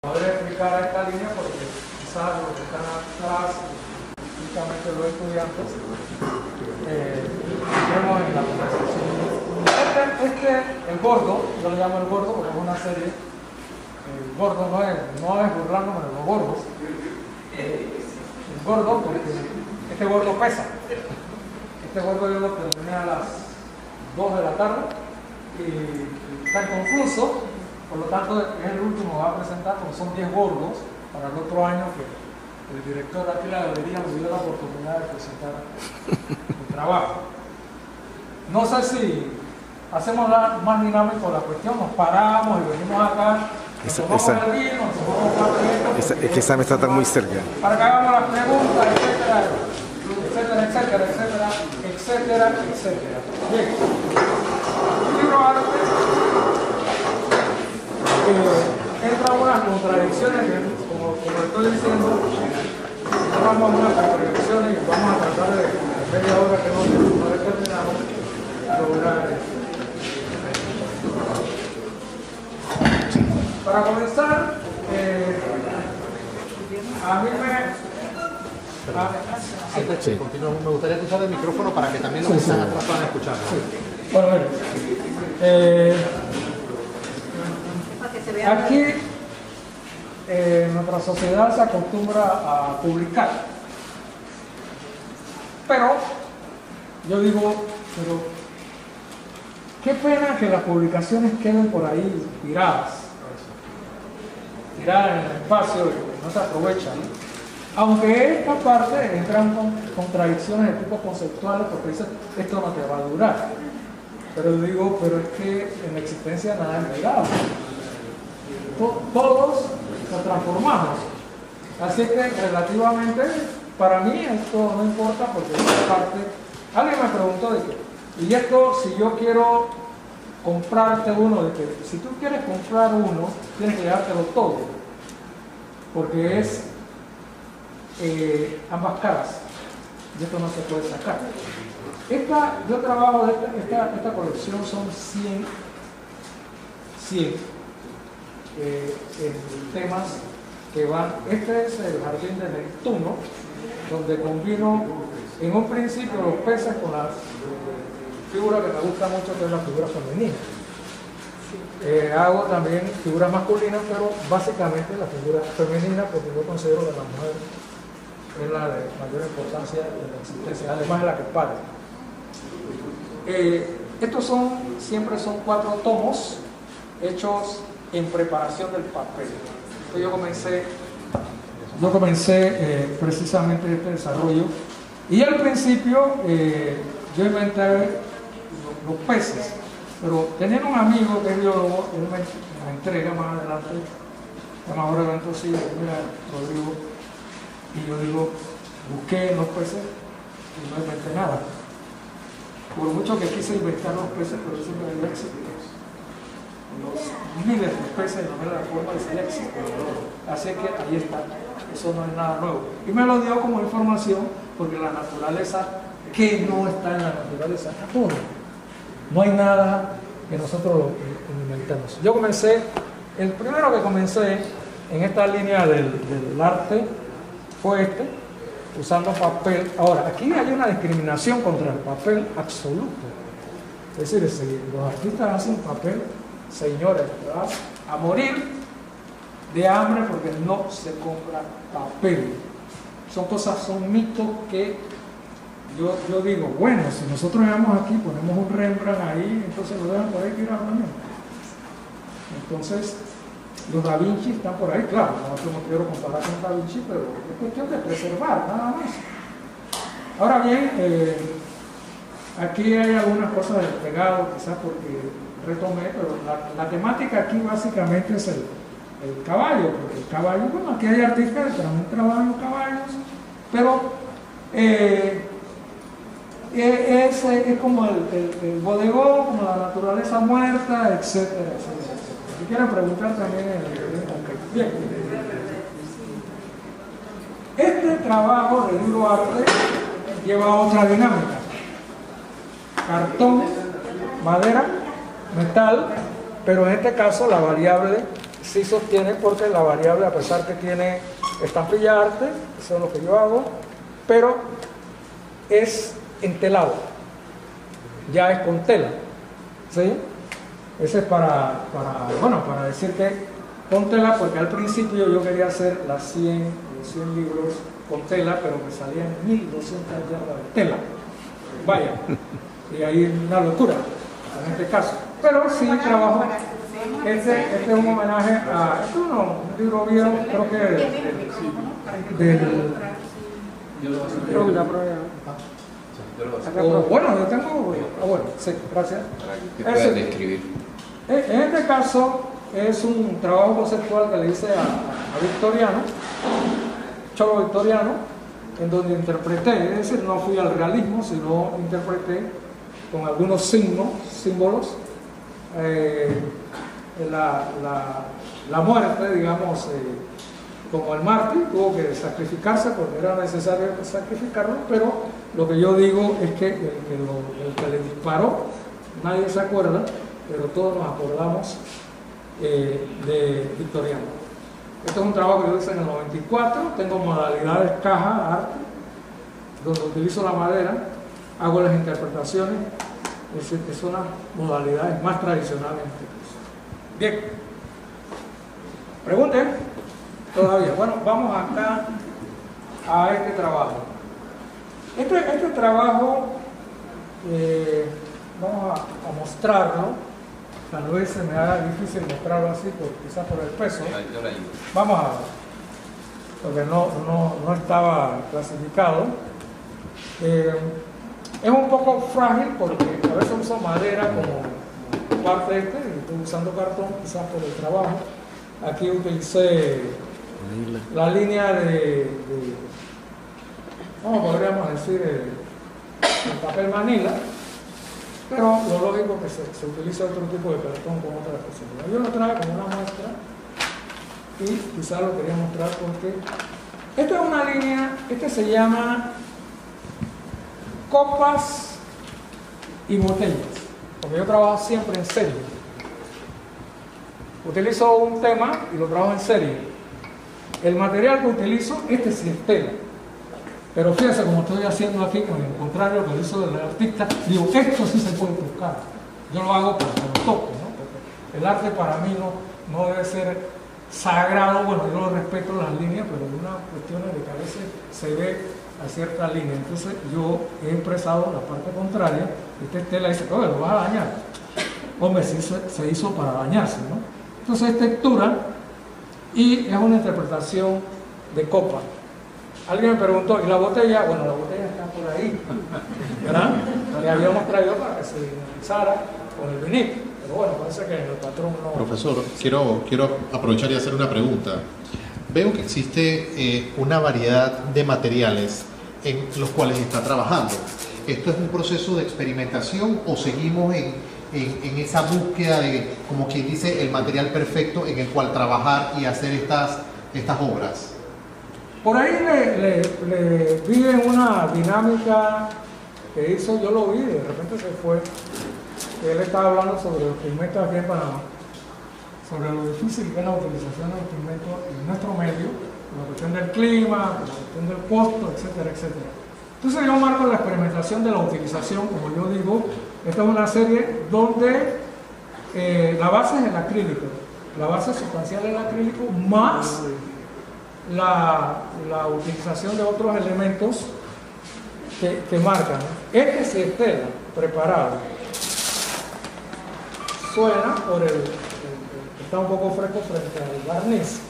Poder explicar esta línea porque quizás los que están atrás, únicamente los estudiantes, entremos en la conversación. El gordo, yo le llamo el gordo porque es una serie. El gordo no es burlándome de los gordos. El gordo porque este gordo pesa. Este gordo yo lo terminé a las 2 de la tarde y está inconcluso. Por lo tanto, es el último que va a presentar, porque son 10 gordos para el otro año que el director de aquí la galería me dio la oportunidad de presentar el trabajo. No sé si hacemos más dinámico la cuestión, nos paramos y venimos acá, nos tomamos el vino, nos tomamos café. Es que esa mesa está muy cerca. Para que hagamos las preguntas, etcétera, etcétera, etcétera, etcétera, etcétera, etcétera. Bien. Libro arte. Entran unas contradicciones que, como estoy diciendo, vamos a unas contradicciones y vamos a tratar de media hora que no terminamos lograr esto. Para comenzar, a mí Sí. Me gustaría usar el micrófono para que también los que están atrás puedan escuchar. Sí. Bueno, aquí nuestra sociedad se acostumbra a publicar, pero yo digo, qué pena que las publicaciones queden por ahí tiradas en el espacio y no se aprovechan, ¿no? Aunque esta parte entran con contradicciones de tipo conceptuales porque dicen, esto no te va a durar. Pero digo, es que en la existencia nada es durable. Todos nos transformamos. Así que relativamente, para mí esto no importa porque esta parte, alguien me preguntó de que, y esto si yo quiero comprarte uno, de que si tú quieres comprar uno, tienes que llevártelo todo, porque es ambas caras, y esto no se puede sacar. Yo trabajo de esta colección, son 100 temas que van. Este es el jardín de Neptuno, donde combino en un principio los peces con la figura que me gusta mucho, que es la figura femenina. Hago también figuras masculinas, pero básicamente la figura femenina, porque yo considero que la mujer es la de mayor importancia de la existencia, además de la que pare. Estos siempre son 4 tomos hechos en preparación del papel. Entonces yo comencé precisamente este desarrollo, y al principio yo inventé los peces, pero tenía un amigo que es biólogo, él me entrega más adelante, ahora evento sí, mira, Rodrigo, y yo digo, busqué los peces y no inventé nada. Por mucho que quise inventar los peces, pero siempre había éxito. Los miles de peces no era la forma de ser éxito. Así que ahí está, eso no es nada nuevo. Y me lo dio como información, porque la naturaleza, que no está en la naturaleza, está todo. No hay nada que nosotros lo inventemos. Yo el primero que comencé en esta línea del arte fue usando papel. Ahora, aquí hay una discriminación contra el papel absoluto. Es decir, si los artistas hacen papel, señores, vas a morir de hambre porque no se compra papel. Son mitos que yo digo, bueno, si nosotros llegamos aquí, ponemos un Rembrandt ahí, entonces lo dejan por ahí tirado también. Entonces, los Da Vinci están por ahí, claro, no quiero comparar con Da Vinci, pero es cuestión de preservar, nada más. Ahora bien, aquí hay algunas cosas del pegado, quizás porque retomé, pero la temática aquí básicamente es el caballo, porque el caballo, bueno, aquí hay artistas que también trabajan los caballos, pero es como el bodegón, como la naturaleza muerta, etcétera, etcétera. Si quieren preguntar también bien. Este trabajo de libro arte lleva otra dinámica. Cartón, madera, metal, pero en este caso la variable sí sostiene, porque la variable, a pesar que tiene estampilla arte, eso es lo que yo hago, pero es entelado, ya es con tela, ¿sí? Ese es para decir que con tela, porque al principio yo quería hacer los 100 libros con tela, pero me salían 1200 yardas de tela. Vaya, y ahí una locura en este caso. Pero sí trabajo. Este es un homenaje a. Este es un libro viejo, creo que bueno, yo tengo. Bueno, sí, gracias. Para que puedas describir. En este caso es un trabajo conceptual que le hice a Victoriano, Cholo Victoriano, en donde interpreté, es decir, no fui al realismo, sino interpreté con algunos símbolos, la muerte, digamos, como el mártir tuvo que sacrificarse porque era necesario sacrificarlo, pero lo que yo digo es que el que le disparó, nadie se acuerda, pero todos nos acordamos de Victoriano. Este es un trabajo que yo hice en el 94, tengo modalidades caja, arte, donde utilizo la madera, hago las interpretaciones, es decir, que son las modalidades más tradicionales. Bien, pregunten todavía. Bueno, vamos acá a este trabajo. Este trabajo, vamos a mostrarlo. Tal vez se me haga difícil mostrarlo así, quizás por el peso. Yo la ayudo. Vamos a ver, porque no estaba clasificado. Es un poco frágil porque a veces uso madera como parte de y estoy usando cartón quizás por el trabajo. Aquí utilicé la línea de ¿cómo podríamos decir? El papel manila. Pero lo lógico es que se utiliza otro tipo de cartón con otras posibilidades. Yo lo traje como una muestra y quizás lo quería mostrar porque esta es una línea, se llama copas y botellas, porque yo trabajo siempre en serie. Utilizo un tema y lo trabajo en serie. El material que utilizo, sí es tela. Pero fíjense, como estoy haciendo aquí, con el contrario que hizo el artista, digo, esto sí se puede tocar. Yo lo hago porque lo toco, ¿no? Porque el arte para mí no debe ser sagrado. Bueno, yo lo respeto las líneas, pero hay unas cuestiones de que a veces se ve a cierta línea. Entonces yo he expresado la parte contraria. Tela dice, oye, lo vas a dañar. Hombre, sí se hizo para dañarse, ¿no? Entonces es textura y es una interpretación de copa. Alguien me preguntó, ¿y la botella? Bueno, la botella está por ahí, ¿verdad? Le habíamos traído para que se analizara con el vinito, pero bueno, parece que el patrón no... Profesor, quiero aprovechar y hacer una pregunta. Veo que existe una variedad de materiales en los cuales está trabajando. ¿Esto es un proceso de experimentación o seguimos en esa búsqueda de, como quien dice, el material perfecto en el cual trabajar y hacer estas obras? Por ahí le vi en una dinámica que hizo, yo lo vi, de repente se fue, que él estaba hablando sobre los pigmentos aquí en Panamá, sobre lo difícil que es la utilización de los pigmentos en nuestro medio, la cuestión del clima, la cuestión del costo, etcétera, etcétera. Entonces yo marco la experimentación de la utilización, como yo digo, esta es una serie donde la base es el acrílico, la base sustancial es el acrílico, más la utilización de otros elementos que marcan. Sí es tela, preparado. Suena por está un poco fresco frente al barniz.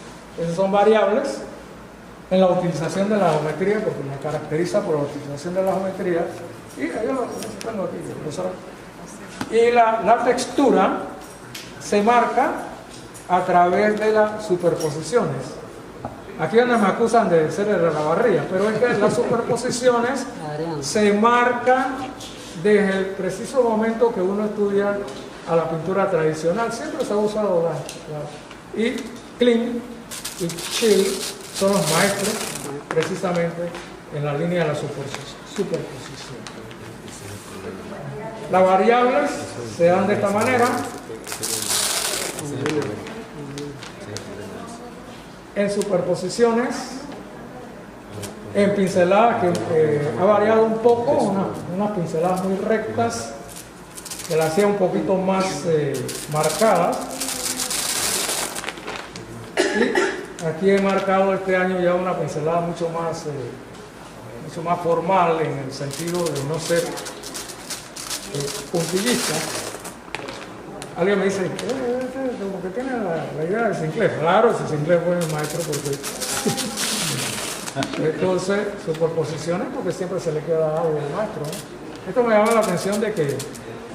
Esas son variables en la utilización de la geometría, porque me caracteriza por la utilización de la geometría. Y yo lo tengo aquí, profesor. Y la textura se marca a través de las superposiciones. Aquí donde me acusan de ser de la barriga, pero es que las superposiciones se marcan desde el preciso momento que uno estudia a la pintura tradicional. Siempre se ha usado y Klein y Schill son los maestros precisamente en la línea de la superposición. Las variables se dan de esta manera. en superposiciones, en pinceladas que ha variado un poco, unas pinceladas muy rectas, que las hacía un poquito más marcadas. Y aquí he marcado este año ya una pincelada mucho más formal, en el sentido de no ser puntillista. Alguien me dice, como que tiene la idea de Sinclair. Claro, si Sinclair fue el maestro, porque entonces superposiciones, porque siempre se le queda algo al maestro, ¿no? Esto me llama la atención de que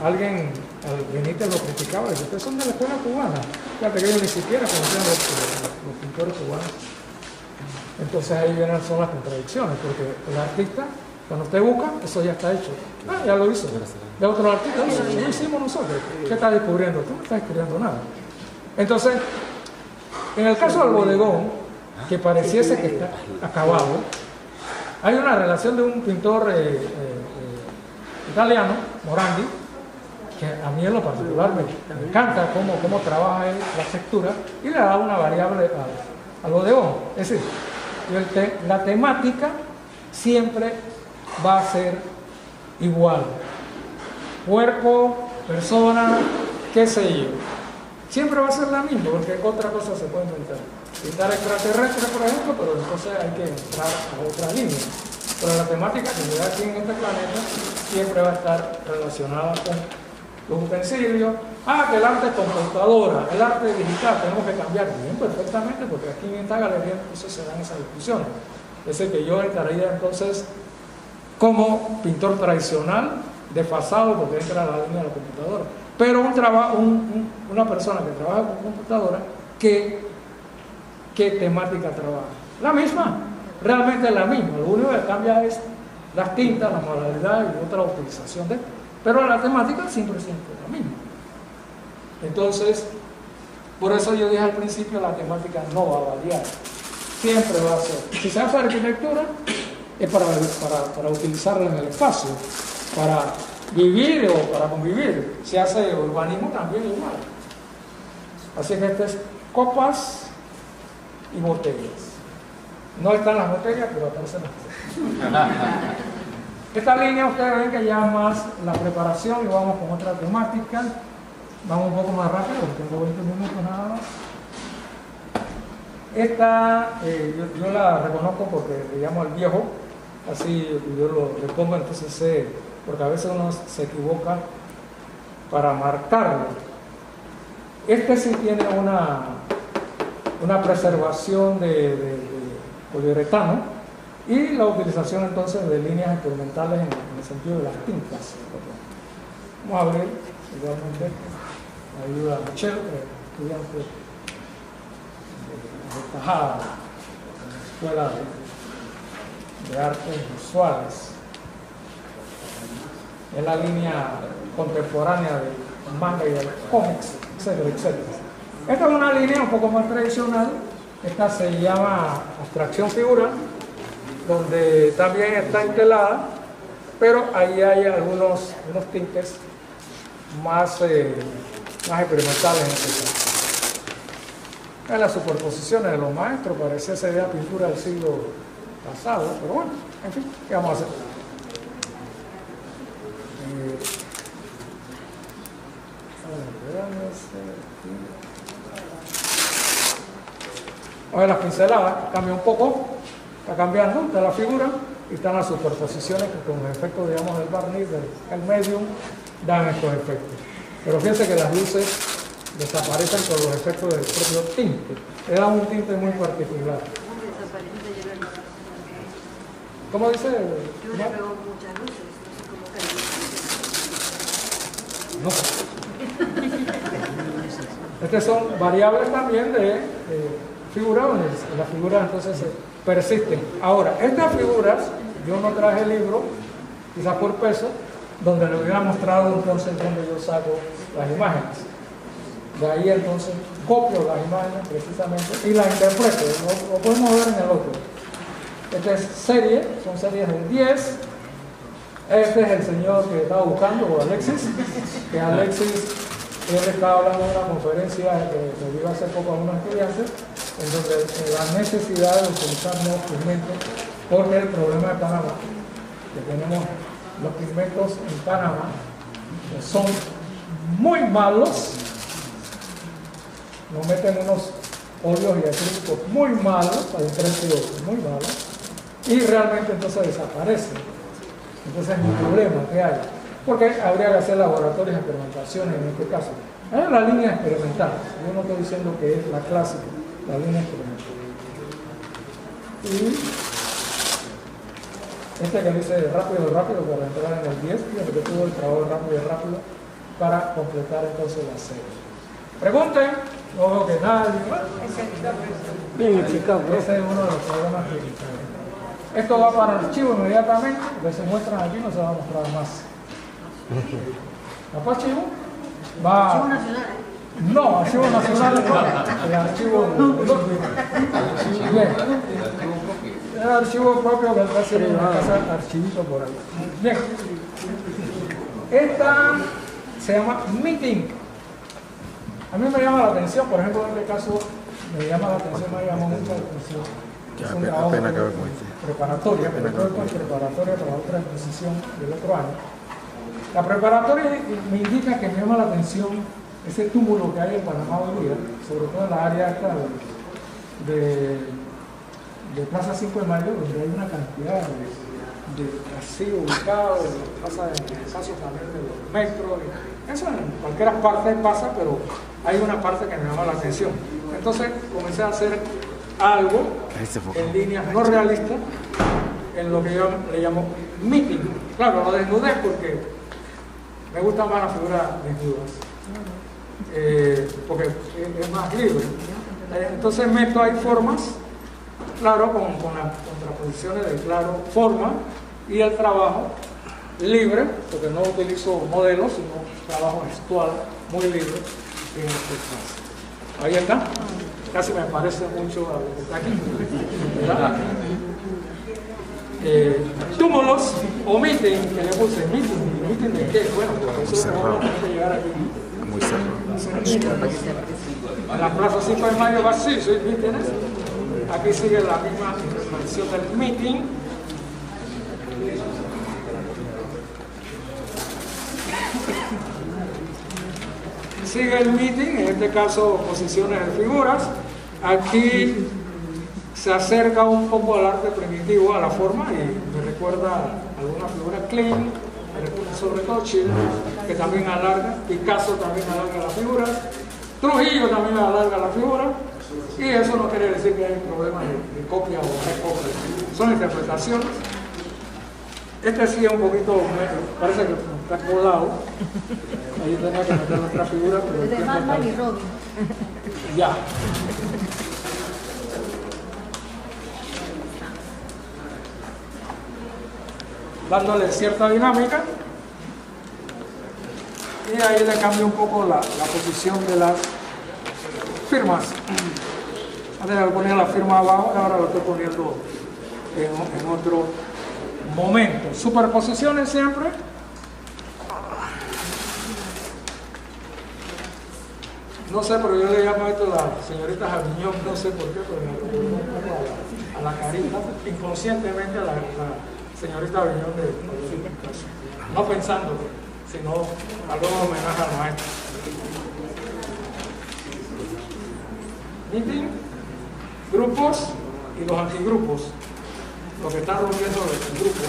alguien, al Benítez lo criticaba, dice, ustedes son de la escuela cubana. Fíjate que ellos ni siquiera conocían los pintores cubanos. Entonces ahí vienen son las contradicciones, porque el artista, cuando usted busca, eso ya está hecho. Ah, ya lo hizo. De otro artista, lo hicimos nosotros. ¿Qué está descubriendo? Tú no estás descubriendo nada. Entonces, en el caso del bodegón, que pareciese que está acabado, hay una relación de un pintor italiano, Morandi, que a mí en lo particular me encanta cómo trabaja él la textura y le da una variable al bodegón. Es decir, la temática siempre va a ser igual. Cuerpo, persona, qué sé yo. Siempre va a ser la misma, porque otra cosa se puede inventar. Pintar extraterrestre, por ejemplo, pero entonces hay que entrar a otra línea. Pero la temática que se da aquí en este planeta siempre va a estar relacionada con los utensilios. Que el arte es computadora, el arte digital, tenemos que cambiar. Bien, perfectamente, porque aquí en esta galería entonces se dan esas discusiones. Es decir, que yo entraría entonces como pintor tradicional, desfasado, porque entra a la línea de la computadora. Pero una persona que trabaja con computadora, ¿qué temática trabaja? La misma, realmente la misma. Lo único que cambia es las tintas, la modalidad y otra utilización de esto. Pero la temática siempre es la misma. Entonces, por eso yo dije al principio, la temática no va a variar. Siempre va a ser. Si se hace arquitectura, es para utilizarla en el espacio, para vivir o para convivir. Si hace urbanismo también igual. Así que este es copas y botellas. No están las botellas, pero aparecen las botellas. Esta línea ustedes ven que ya más la preparación y vamos con otra temática. Vamos un poco más rápido porque tengo 20 minutos nada más. Esta yo la reconozco porque le llamo al viejo, así yo le pongo, entonces porque a veces uno se equivoca para marcarlo. Este sí tiene una preservación de poliuretano y la utilización entonces de líneas experimentales en el sentido de las tintas. Vamos a abrir igualmente. Ayuda a Michelle, estudiante de Tajada, Escuela de Artes Visuales. Es la línea contemporánea del manga y de los cómics, etcétera, etcétera. Esta es una línea un poco más tradicional. Esta se llama abstracción figura, donde también está entelada, pero ahí hay unos tintes más experimentales en este caso. En las superposiciones de los maestros parecía ser la pintura del siglo pasado, pero bueno, en fin, ¿qué vamos a hacer? Ahora las pinceladas cambian un poco, está cambiando, está la figura y están las superposiciones que con el efecto, digamos, del barniz, del medium, dan estos efectos. Pero fíjense que las luces desaparecen por los efectos del propio tinte. Le dan un tinte muy particular. ¿Cómo dice? Yo le veo muchas luces, no sé cómo No. Estas son variables también de figuras, las figuras entonces persisten. Ahora, estas figuras, yo no traje el libro, quizás por peso, donde le hubiera mostrado entonces donde yo saco las imágenes. De ahí entonces copio las imágenes precisamente y las interpreto. Lo podemos ver en el otro. Esta es serie, son series de 10. Este es el señor que estaba buscando, Alexis, que Alexis, él estaba hablando de una conferencia que dio hace poco a unos estudiantes, en donde la necesidad de utilizar nuevos pigmentos, porque el problema de Panamá, que tenemos los pigmentos en Panamá, que son muy malos, nos meten unos óleos y acrílicos muy malos, a un precio muy malo, y realmente entonces desaparecen. Entonces es un problema que hay, porque habría que hacer laboratorios de experimentaciones en este caso. Hay la línea experimental, yo no estoy diciendo que es la clásica, la línea experimental. Y este que dice rápido para entrar en el 10, fíjate que tuvo el trabajo rápido para completar entonces la serie. Pregunten, no veo que nadie. Bien explicado. Ese es uno de los problemas que tenemos. Esto va para el archivo inmediatamente, porque se muestran aquí, no se va a mostrar más. ¿Va para archivo? Va. Archivo nacional. No, archivo nacional no. El archivo bien. El archivo propio que va a ser una casa archivito por ahí. Bien. Esta se llama Meeting. A mí me llama la atención, por ejemplo, en este caso me llama mucho la atención. Es un trabajo preparatoria, pero todo esto es preparatoria para otra exposición del otro año. La preparatoria me indica que me llama la atención ese túmulo que hay en Panamá hoy día, sobre todo en la área esta de Plaza 5 de Mayo, donde hay una cantidad de así ubicados, pasa en el caso también de los metros, eso en cualquier parte pasa, pero hay una parte que me llama la atención. Entonces comencé a hacer algo en líneas no realistas, en lo que yo le llamo meeting. Claro, lo desnudé porque me gusta más la figura desnudas, porque es más libre. Entonces meto ahí formas, claro, con las contraposiciones de claro, forma y el trabajo libre, porque no utilizo modelos, sino trabajo gestual muy libre en este caso. Ahí está. Casi me parece mucho a lo que está aquí, ¿verdad? Túmulos o meeting, que le puse meeting de qué, bueno, pues eso no vamos a llegar aquí. Muy cerrado. La plaza 5 de Mayo va así, ¿sí? ¿Tienes? Aquí sigue la misma versión del meeting. Sigue el meeting, en este caso posiciones de figuras. Aquí se acerca un poco al arte primitivo, a la forma, y me recuerda a alguna figura clean, sobre todo Chile, que también alarga. Picasso también alarga las figuras. Trujillo también alarga la figura. Y eso no quiere decir que hay problemas de copia o de copia. Son interpretaciones. Este sí es un poquito, parece que está colado. Ahí tenía que meter nuestra figura, pero Es de Batman y Robin. ya. Dándole cierta dinámica. Y ahí le cambio un poco la posición de las firmas. Antes le ponía la firma abajo, ahora lo estoy poniendo en otro momento. Superposiciones siempre. No sé, pero yo le llamo esto a la señorita Javiñón, no sé por qué, pero me recuerdo un poco a la carita, inconscientemente a la señorita Javiñón de no pensando, sino algo de homenaje al maestro. Meeting, grupos y los antigrupos, lo que están rompiendo el grupo.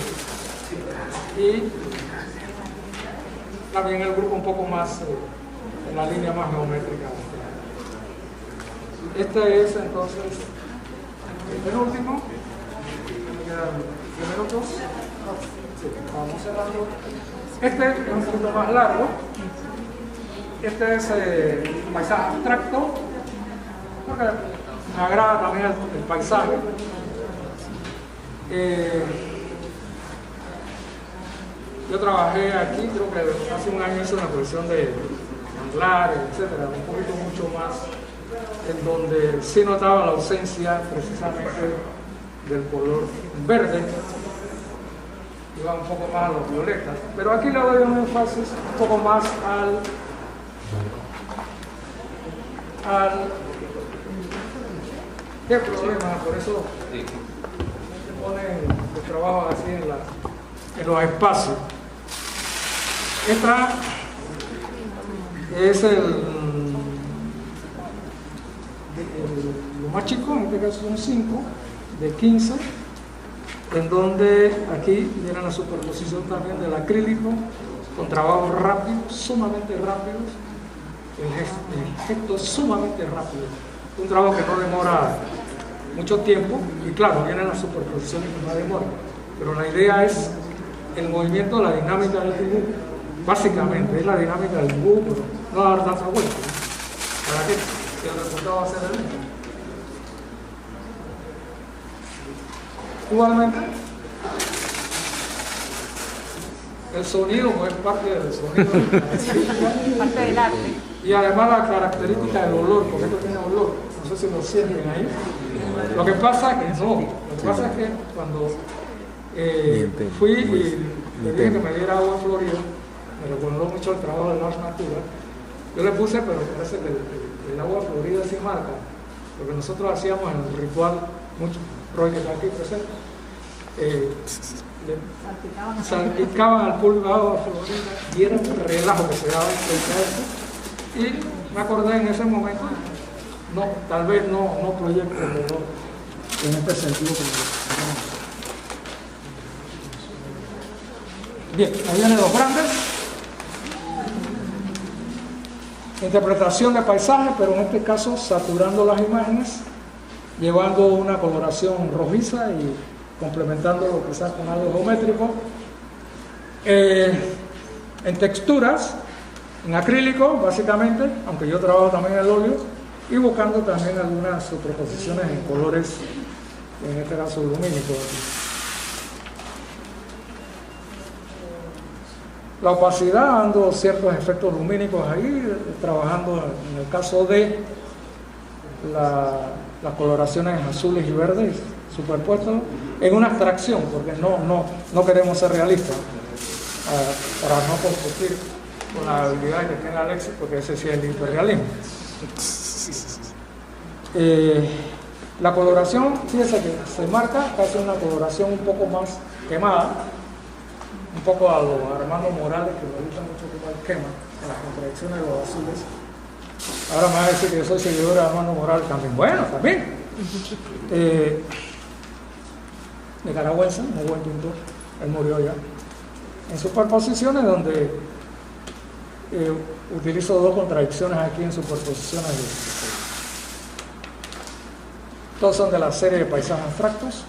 Y también el grupo un poco más en la línea más geométrica. Este es entonces el penúltimo. Primero dos. Sí, vamos cerrando. Este es un poquito más largo. Este es paisaje abstracto, porque me agrada también el paisaje. Yo trabajé aquí, creo que hace un año hice una colección de manglares, etcétera, un poquito mucho más, en donde sí notaba la ausencia precisamente del color verde, iba un poco más a los violetas, pero aquí le doy un énfasis un poco más ¿Qué problema? Por eso se ponen los trabajos así en los espacios. Esta es lo más chico, en este caso son 5, de 15, en donde aquí viene la superposición también del acrílico con trabajos rápidos, sumamente rápidos. El gesto es sumamente rápido, un trabajo que no demora mucho tiempo, y claro, vienen las superposiciones que no demoran, pero la idea es el movimiento, la dinámica del dibujo. Básicamente es la dinámica del dibujo, pero no va a dar tanta vuelta, ¿no? ¿Para qué? Si el resultado va a ser el mismo. Igualmente, el sonido no es parte del sonido, Parte del arte. y además la característica del olor, porque esto tiene olor, no sé si lo sienten ahí. Lo que pasa es que no, lo que pasa es que cuando fui y le dije que me diera agua florida, me recordó mucho el trabajo de Lars Natura. Yo le puse, pero parece que el agua florida sí marca, porque nosotros hacíamos en el ritual, mucho, Roy que está aquí presente, salpicaban al pulpo agua florida y era un relajo que se daba en el. Y me acordé en ese momento, no, tal vez no proyecto el dolor en este sentido. Bien, ahí vienen los grandes. Interpretación de paisaje, pero en este caso saturando las imágenes, llevando una coloración rojiza y complementándolo quizás con algo geométrico. En texturas, en acrílico básicamente, aunque yo trabajo también en el óleo, y buscando también algunas superposiciones en colores, en este caso lumínicos. La opacidad, dando ciertos efectos lumínicos ahí, trabajando en el caso de las coloraciones azules y verdes superpuestos en una abstracción, porque no queremos ser realistas, para no competir con la habilidad que tiene Alexis, porque ese sí es el hiperrealismo. La coloración, fíjense que se marca casi una coloración un poco más quemada, un poco a lo Armando Morales, que le gusta mucho que el quema, en las contradicciones de los azules. Ahora me va a decir que yo soy seguidor de Armando Morales también. Bueno, también. Nicaragüense, muy buen pintor, él murió ya. En superposiciones donde utilizo dos contradicciones aquí en superposiciones. Todos son de la serie de paisajes abstractos.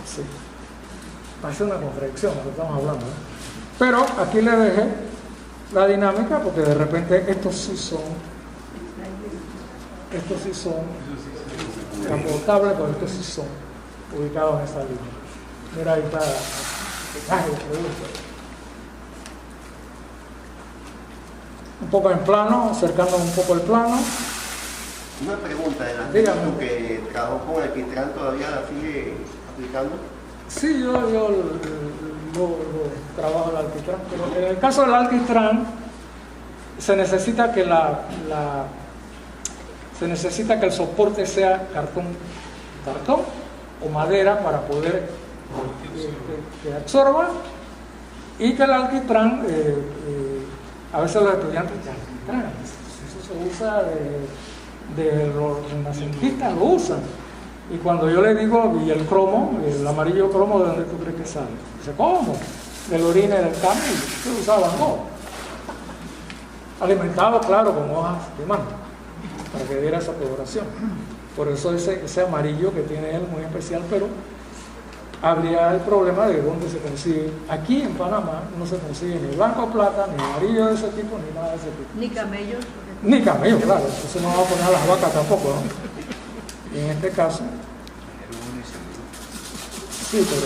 Sí. Parece una contradicción lo que estamos hablando, ¿eh? Pero aquí le dejé la dinámica porque de repente estos sí son transportables, pero estos sí son ubicados en esta línea. Mira, ahí está. Un poco en plano, acercando un poco el plano. Una pregunta, Dígame. ¿tú que trabajó con alquitrán todavía la sigue aplicando? Sí, yo trabajo el alquitrán, pero en el caso del alquitrán se necesita que el soporte sea cartón o madera para poder que absorba, y que el alquitrán, a veces los estudiantes de alquitrán, eso se usa de los renacentistas, lo usan. Y cuando yo le digo, y el cromo, el amarillo cromo, ¿de dónde tú crees que sale? Dice, ¿cómo? Del orine del campo, se usaban, ¿no? Alimentado, claro, con hojas de mango, para que diera esa coloración. Por eso ese amarillo que tiene él muy especial, pero habría el problema de dónde se consigue. Aquí en Panamá no se consigue ni blanco o plata, ni amarillo de ese tipo, ni nada de ese tipo. Ni camellos. Ni camello, claro, entonces no vamos a poner a las vacas tampoco, ¿no? Y en este caso, sí, pero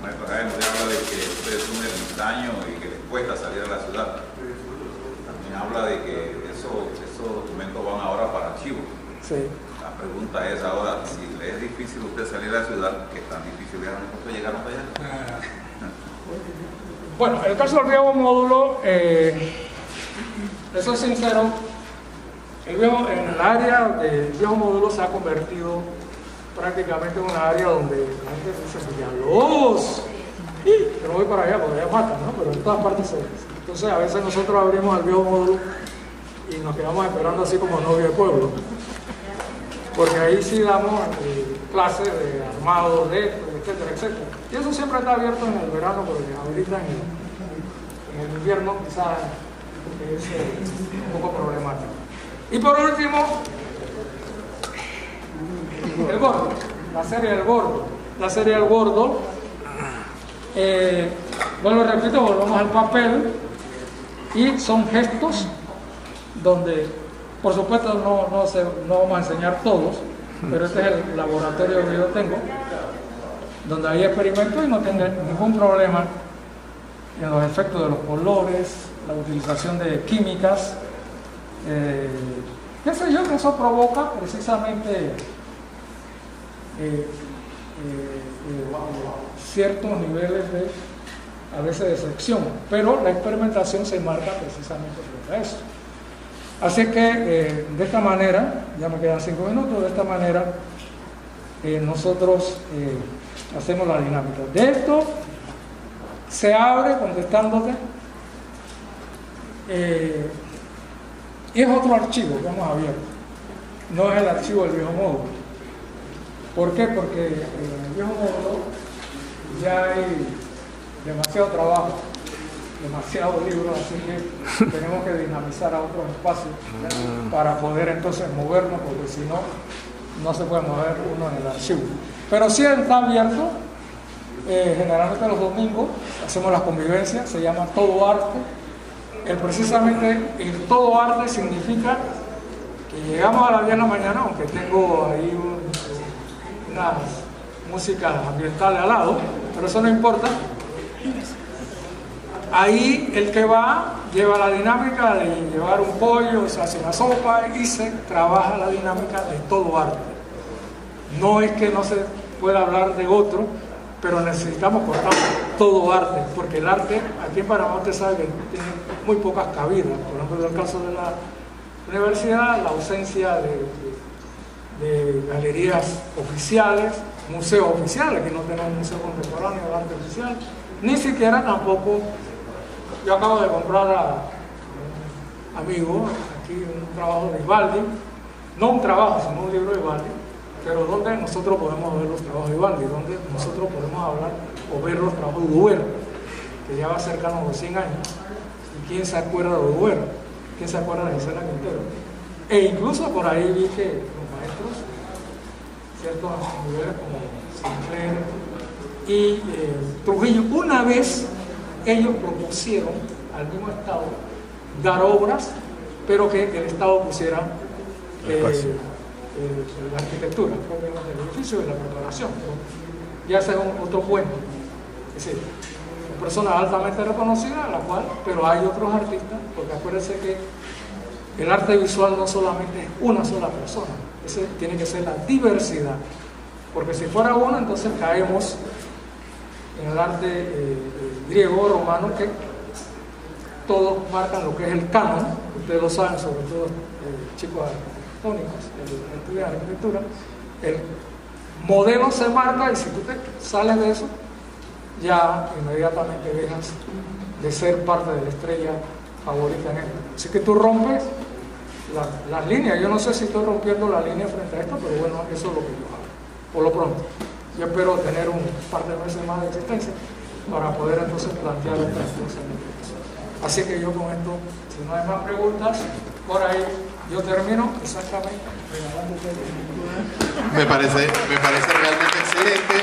Maestro Jaime nos habla de que ustedes son ermitaños y que les cuesta salir a la ciudad. También habla de que esos documentos van ahora para archivos. sí. La pregunta es ahora, si le es difícil a usted salir a la ciudad, ¿qué tan difícil es a nosotros llegar hasta allá? Bueno, el caso del viejo módulo, les soy sincero, En el área del viejo módulo se ha convertido prácticamente en una área donde la gente dice Villalobos, pero voy para allá porque allá matan, ¿no? Pero en todas partes se ve. Entonces a veces nosotros abrimos el viejo módulo y nos quedamos esperando así como novio de pueblo, porque ahí sí damos clases de armados, de esto, etcétera, etcétera. Y eso siempre está abierto en el verano, porque ahorita en el invierno quizás es un poco problemático. Y por último, el gordo, la serie del gordo. La serie del gordo, bueno, repito, volvemos al papel y son gestos donde, por supuesto, no vamos a enseñar todos, pero este es el laboratorio que yo tengo, donde hay experimentos y no tengo ningún problema en los efectos de los colores, la utilización de químicas, qué sé yo, que eso provoca precisamente ciertos niveles a veces de sección, pero la experimentación se marca precisamente por eso. Así que de esta manera, ya me quedan 5 minutos, de esta manera nosotros hacemos la dinámica. De esto se abre contestándote, es otro archivo que hemos abierto, no es el archivo del viejo módulo. ¿Por qué? Porque en el viejo módulo ya hay demasiado trabajo, demasiados libros, así que tenemos que dinamizar a otros espacios para poder entonces movernos, porque si no, no se puede mover uno en el archivo. Pero sí está abierto, generalmente los domingos hacemos las convivencias, se llama Todo Arte. Precisamente el Todo Arte significa que llegamos a las 10 de la mañana, aunque tengo ahí unas músicas ambientales al lado, pero eso no importa. Ahí el que va lleva la dinámica de llevar un pollo, se hace una sopa y se trabaja la dinámica de todo arte. No es que no se pueda hablar de otro, pero necesitamos cortar todo arte, porque el arte aquí en Panamá usted sabe que tiene muy pocas cabidas. Por ejemplo, en el caso de la universidad, la ausencia de galerías oficiales, museos oficiales, que no tenemos un museo contemporáneo de arte oficial, ni siquiera tampoco. Yo acabo de comprar a un amigo aquí un trabajo de Vivaldi, no un trabajo, sino un libro de Vivaldi, pero donde nosotros podemos ver los trabajos de Vivaldi, donde nosotros podemos hablar o ver los trabajos de Duero, que ya va cercano a los 100 años. ¿Y quién se acuerda de Duero? ¿Quién se acuerda de Gisela Quintero? E incluso por ahí vi que los maestros, ciertos niveles como Sinclair y Trujillo, una vez ellos propusieron al mismo Estado dar obras, pero que el Estado pusiera la arquitectura, propiamente del edificio y la preparación. Ya ese es otro cuento. Es decir, personas altamente reconocidas, la cual, pero hay otros artistas, porque acuérdense que el arte visual no solamente es una sola persona, ese tiene que ser la diversidad, porque si fuera uno, entonces caemos en el arte griego o romano, que todos marcan lo que es el canon, ustedes lo saben, sobre todo chicos arquitectónicos, el estudio de arquitectura, el modelo se marca y si tú te sales de eso, ya inmediatamente dejas de ser parte de la estrella favorita en esto. Así que tú rompes las líneas. Yo no sé si estoy rompiendo la línea frente a esto, pero bueno, eso es lo que yo hago, por lo pronto. Yo espero tener un par de meses más de existencia para poder entonces plantear otras cosas. Así que yo con esto, si no hay más preguntas, por ahí yo termino exactamente regalándote. Me parece realmente excelente.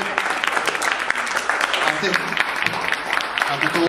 Antes